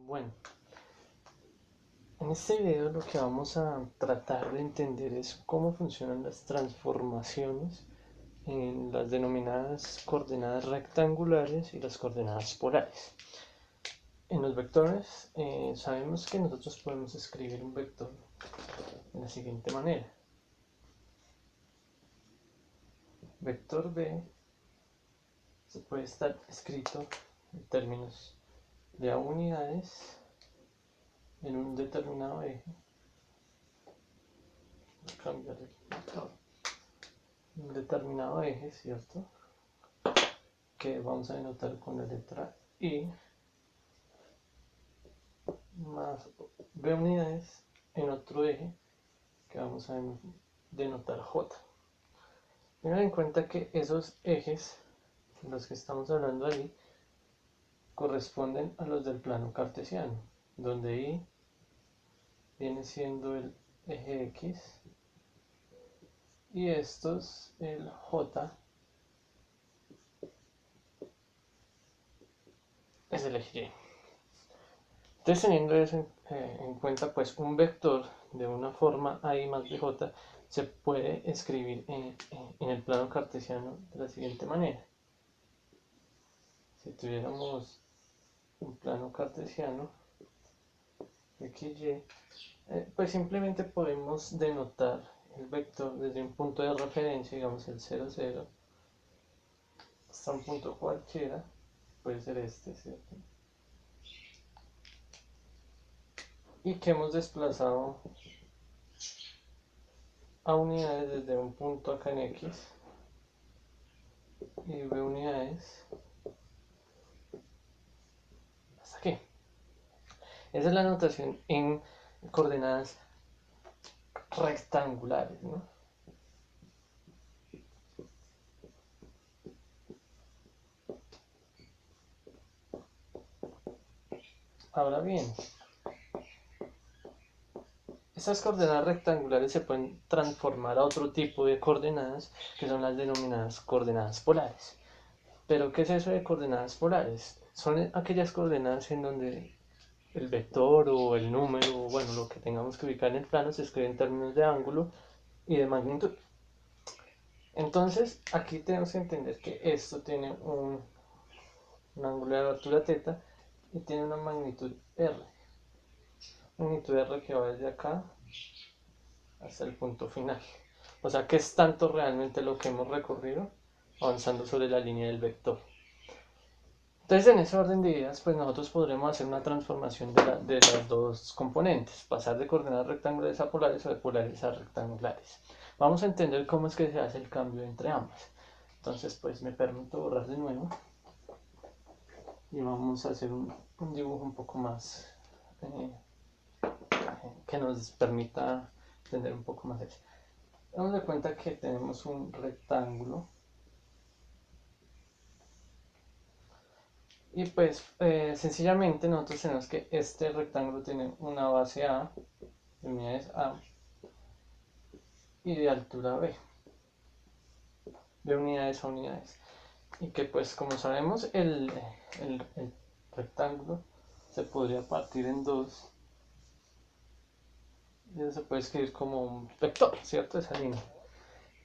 Bueno, en este video lo que vamos a tratar de entender es cómo funcionan las transformaciones en las denominadas coordenadas rectangulares y las coordenadas polares. En los vectores sabemos que nosotros podemos escribir un vector de la siguiente manera. Vector B se puede estar escrito en términos de A unidades en un determinado eje. Voy a cambiar el vector. Un determinado eje, ¿cierto? Que vamos a denotar con la letra I más B unidades en otro eje que vamos a denotar J. Tengan en cuenta que esos ejes, los que estamos hablando ahí, corresponden a los del plano cartesiano, donde I viene siendo el eje X y estos el J es el eje Y. Entonces, teniendo eso en cuenta, pues un vector de una forma A I más BJ se puede escribir en el plano cartesiano de la siguiente manera. Si tuviéramos un plano cartesiano XY, pues simplemente podemos denotar el vector desde un punto de referencia, digamos el 0, 0, hasta un punto cualquiera, puede ser este, ¿cierto? Y que hemos desplazado A unidades desde un punto acá en X y B unidades hasta aquí. Esa es la notación en coordenadas rectangulares, ¿no? Ahora bien, estas coordenadas rectangulares se pueden transformar a otro tipo de coordenadas que son las denominadas coordenadas polares. ¿Pero qué es eso de coordenadas polares? Son aquellas coordenadas en donde el vector o el número, o bueno, lo que tengamos que ubicar en el plano se escribe en términos de ángulo y de magnitud. Entonces, aquí tenemos que entender que esto tiene un ángulo de abertura θ y tiene una magnitud R. Magnitud R que va desde acá hasta el punto final. O sea que es tanto realmente lo que hemos recorrido avanzando sobre la línea del vector. Entonces, en ese orden de ideas, pues nosotros podremos hacer una transformación de las dos componentes, pasar de coordenadas rectangulares a polares o de polares a rectangulares. Vamos a entender cómo es que se hace el cambio entre ambas. Entonces, pues me permito borrar de nuevo y vamos a hacer un dibujo un poco más que nos permita entender un poco más eso. Damos de cuenta que tenemos un rectángulo y pues sencillamente nosotros tenemos que este rectángulo tiene una base A, de unidades A y de altura B, de unidades a unidades, y que pues como sabemos el rectángulo se podría partir en dos y eso se puede escribir como un vector, ¿cierto? Esa línea.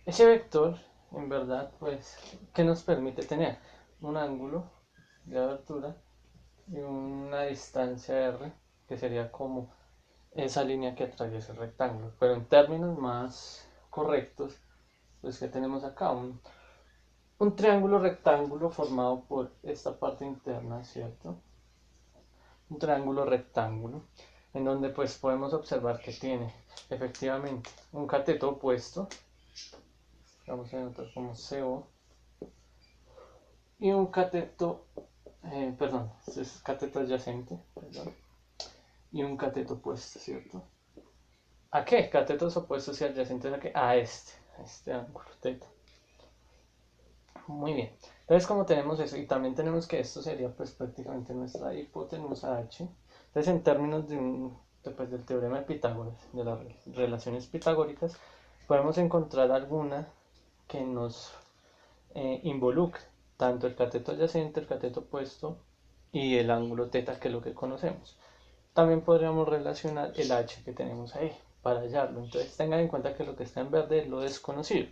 Ese vector, en verdad, pues, ¿qué nos permite tener? Un ángulo de abertura y una distancia R, que sería como esa línea que atraviesa el rectángulo. Pero en términos más correctos, pues que tenemos acá un triángulo rectángulo formado por esta parte interna, ¿cierto? Un triángulo rectángulo, en donde pues podemos observar que tiene efectivamente un cateto opuesto, vamos a denotar como CO, y un cateto, es cateto adyacente, perdón, y un cateto opuesto, ¿cierto? ¿A qué? Catetos opuestos y adyacentes a qué? A este ángulo θ. Muy bien. Entonces, como tenemos eso, y también tenemos que esto sería pues prácticamente nuestra hipotenusa H. Entonces, en términos del teorema de Pitágoras, de las relaciones pitagóricas, podemos encontrar alguna que nos involucre tanto el cateto adyacente, el cateto opuesto y el ángulo θ, que es lo que conocemos. también podríamos relacionar el h que tenemos ahí para hallarlo. Entonces tengan en cuenta que lo que está en verde es lo desconocido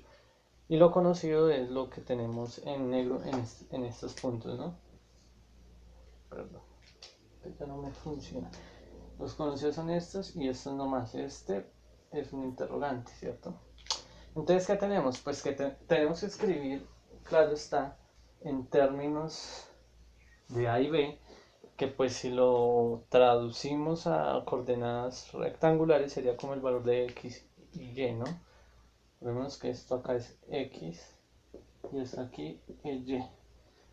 y lo conocido es lo que tenemos en negro en estos puntos, ¿no? Perdón, ya no me funciona. Los conocidos son estos y estos nomás. Este es un interrogante, ¿cierto? Entonces, ¿qué tenemos? Pues que tenemos que escribir, claro está, en términos de A y B, que pues si lo traducimos a coordenadas rectangulares sería como el valor de X y Y, ¿no? Vemos que esto acá es X y esto aquí es Y.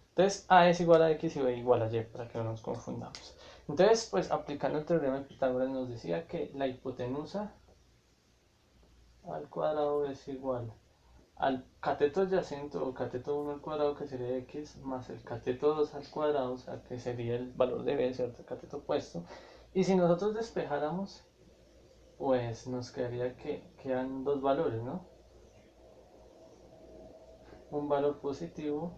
Entonces A es igual a X y B igual a Y, para que no nos confundamos. Entonces, pues aplicando el teorema de Pitágoras nos decía que la hipotenusa al cuadrado es igual al cateto adyacente o cateto 1 al cuadrado, que sería X, más el cateto 2 al cuadrado, o sea que sería el valor de B, ¿cierto? El cateto opuesto. Y si nosotros despejáramos, pues nos quedaría que quedan dos valores, ¿no? Un valor positivo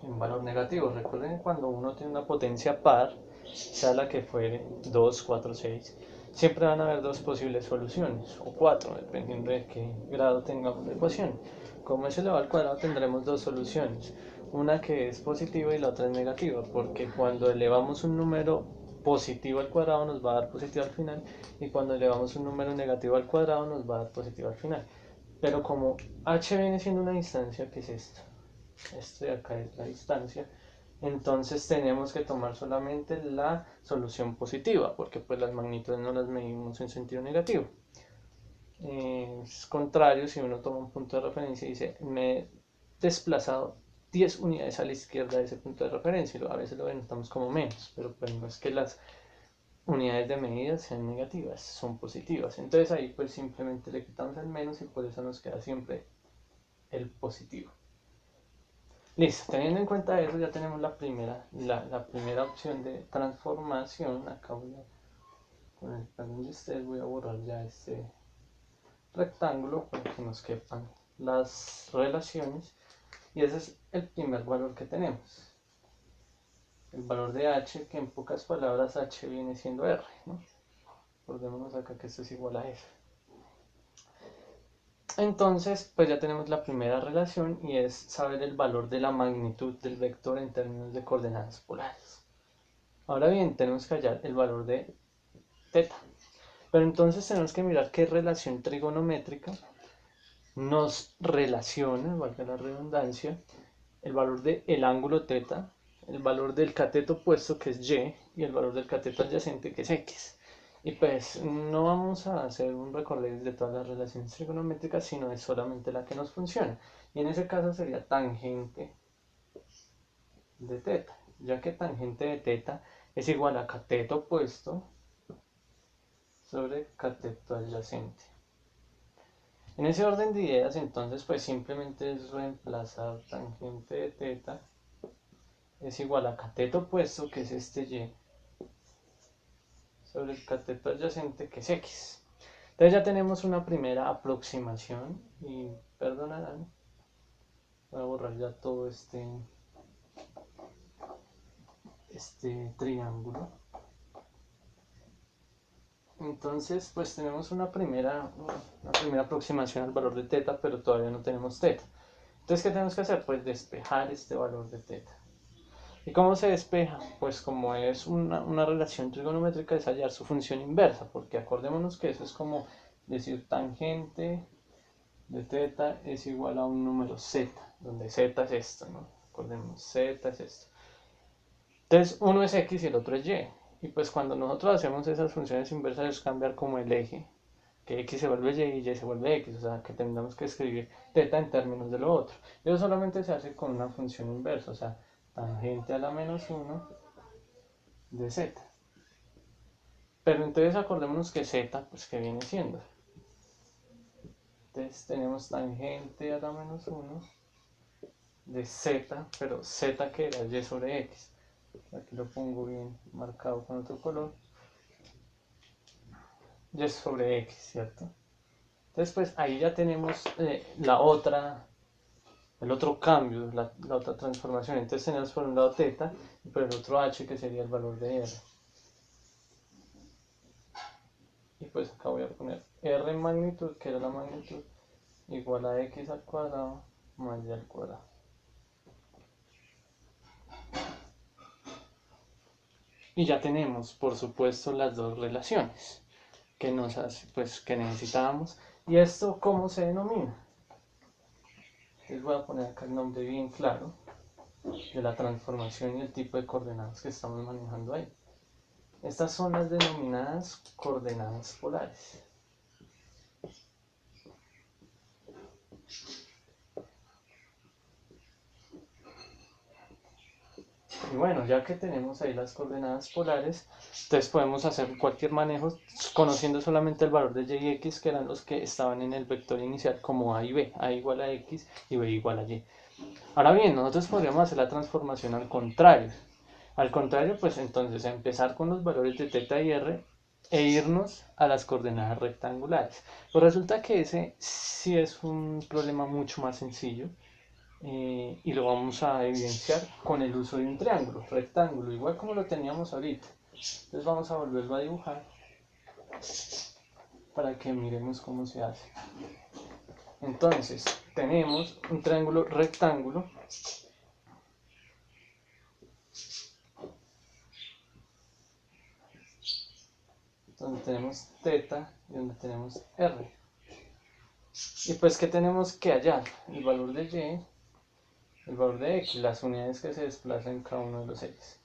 y un valor negativo. Recuerden que cuando uno tiene una potencia par, sea la que fuere, 2, 4, 6, siempre van a haber dos posibles soluciones, o cuatro, dependiendo de qué grado tengamos la ecuación. Como es elevado al cuadrado, tendremos dos soluciones, una que es positiva y la otra es negativa, porque cuando elevamos un número positivo al cuadrado nos va a dar positivo al final, y cuando elevamos un número negativo al cuadrado nos va a dar positivo al final. Pero como h viene siendo una distancia, que es esto de acá es la distancia, entonces tenemos que tomar solamente la solución positiva, porque pues las magnitudes no las medimos en sentido negativo. Es contrario si uno toma un punto de referencia y dice, me he desplazado 10 unidades a la izquierda de ese punto de referencia, y a veces lo denotamos como menos, pero pues no es que las unidades de medida sean negativas, son positivas. Entonces ahí pues simplemente le quitamos el menos y por eso nos queda siempre el positivo. Listo, teniendo en cuenta eso ya tenemos la primera opción de transformación. Acá voy a, con el perdón de ustedes, voy a borrar ya este rectángulo para que nos quepan las relaciones. Y ese es el primer valor que tenemos. El valor de h, que en pocas palabras h viene siendo r, ¿no? Recordémonos acá que esto es igual a f. Entonces, pues ya tenemos la primera relación y es saber el valor de la magnitud del vector en términos de coordenadas polares. Ahora bien, tenemos que hallar el valor de teta. Pero entonces tenemos que mirar qué relación trigonométrica nos relaciona, valga la redundancia, el valor del ángulo teta, el valor del cateto opuesto, que es y el valor del cateto adyacente, que es x. Y pues no vamos a hacer un recorrido de todas las relaciones trigonométricas, sino de solamente la que nos funciona. Y en ese caso sería tangente de teta, ya que tangente de teta es igual a cateto opuesto sobre cateto adyacente. En ese orden de ideas, entonces, pues simplemente es reemplazar tangente de teta es igual a cateto opuesto, que es este y, sobre el cateto adyacente, que es x. Entonces ya tenemos una primera aproximación y perdonarán, voy a borrar ya todo este triángulo. Entonces pues tenemos una primera aproximación al valor de teta, pero todavía no tenemos teta. Entonces, ¿qué tenemos que hacer? Pues despejar este valor de teta. ¿Y cómo se despeja? Pues como es una relación trigonométrica, es hallar su función inversa, porque acordémonos que eso es como decir tangente de teta es igual a un número z, donde z es esto, ¿no? Acordémonos, z es esto. Entonces, uno es x y el otro es y. Y pues cuando nosotros hacemos esas funciones inversas es cambiar como el eje, que x se vuelve y y se vuelve x, o sea que tendremos que escribir teta en términos de lo otro. Eso solamente se hace con una función inversa, o sea, tangente a la menos 1 de z. Pero entonces acordémonos que z, pues que viene siendo. Entonces tenemos tangente a la menos 1 de z, pero z que era y sobre x. Aquí lo pongo bien marcado con otro color. Y sobre x, ¿cierto? Entonces pues ahí ya tenemos el otro cambio, la otra transformación. Entonces tenemos por un lado teta y por el otro h, que sería el valor de r. y pues acá voy a poner r en magnitud, que era la magnitud, igual a x al cuadrado más y al cuadrado. Y ya tenemos, por supuesto, las dos relaciones que que necesitábamos. ¿Y esto cómo se denomina? Les voy a poner acá el nombre bien claro de la transformación y el tipo de coordenadas que estamos manejando ahí. Estas son las denominadas coordenadas polares. Y bueno, ya que tenemos ahí las coordenadas polares, entonces podemos hacer cualquier manejo conociendo solamente el valor de y y x, que eran los que estaban en el vector inicial, como a y b, a igual a x y b igual a y. Ahora bien, nosotros podríamos hacer la transformación al contrario. Al contrario, pues entonces empezar con los valores de θ y r e irnos a las coordenadas rectangulares. Pues resulta que ese sí es un problema mucho más sencillo. Y lo vamos a evidenciar con el uso de un triángulo rectángulo, igual como lo teníamos ahorita. Entonces vamos a volverlo a dibujar para que miremos cómo se hace. Entonces tenemos un triángulo rectángulo donde tenemos θ y donde tenemos r. Y pues, ¿qué tenemos que hallar? El valor de y, el valor de x, las unidades que se desplazan en cada uno de los ejes.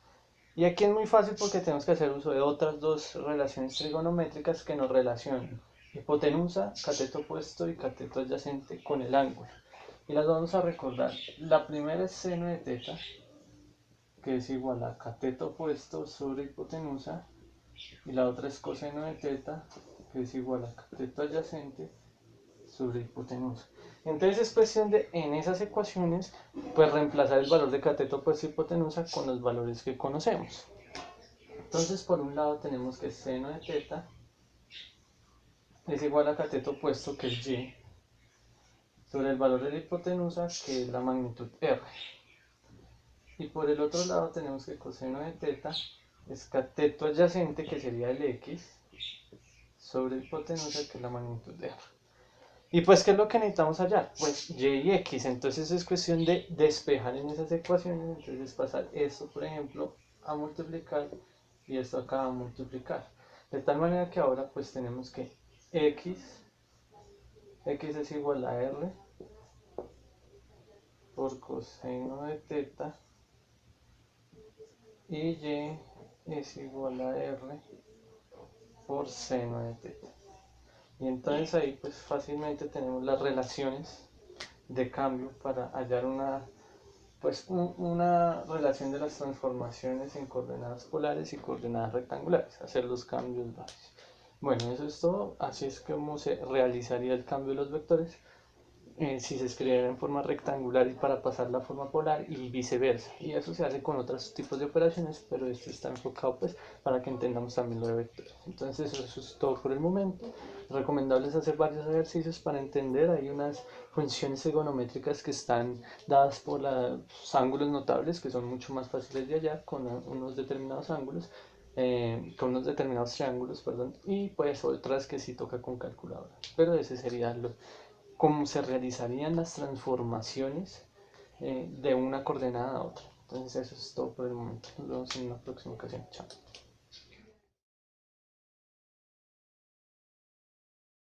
Y aquí es muy fácil porque tenemos que hacer uso de otras dos relaciones trigonométricas que nos relacionan hipotenusa, cateto opuesto y cateto adyacente con el ángulo. Y las vamos a recordar. La primera es seno de θ, que es igual a cateto opuesto sobre hipotenusa, y la otra es coseno de θ, que es igual a cateto adyacente sobre hipotenusa. Entonces es cuestión de, en esas ecuaciones, pues reemplazar el valor de cateto opuesto y hipotenusa con los valores que conocemos. Entonces, por un lado tenemos que seno de θ es igual a cateto opuesto, que es y, sobre el valor de la hipotenusa, que es la magnitud r. Y por el otro lado tenemos que coseno de θ es cateto adyacente, que sería el x, sobre hipotenusa, que es la magnitud de r. Y pues, ¿qué es lo que necesitamos hallar? Pues y y x. Entonces es cuestión de despejar en esas ecuaciones. Entonces pasar esto, por ejemplo, a multiplicar y esto acá a multiplicar. De tal manera que ahora pues tenemos que x es igual a r por coseno de θ y y es igual a r por seno de θ. Y entonces ahí pues fácilmente tenemos las relaciones de cambio para hallar una relación de las transformaciones en coordenadas polares y coordenadas rectangulares, hacer los cambios básicos. Bueno, eso es todo. Así es como se realizaría el cambio de los vectores si se escribiera en forma rectangular y para pasar la forma polar, y viceversa. Y eso se hace con otros tipos de operaciones, pero esto está enfocado pues para que entendamos también lo de vectores. Entonces eso es todo por el momento. Recomendable es hacer varios ejercicios para entender. Hay unas funciones trigonométricas que están dadas por los ángulos notables, que son mucho más fáciles de hallar con unos determinados ángulos, con unos determinados triángulos, perdón, y pues otras que sí toca con calculadora. Pero ese sería cómo se realizarían las transformaciones de una coordenada a otra. Entonces eso es todo por el momento. Nos vemos en una próxima ocasión. Chao.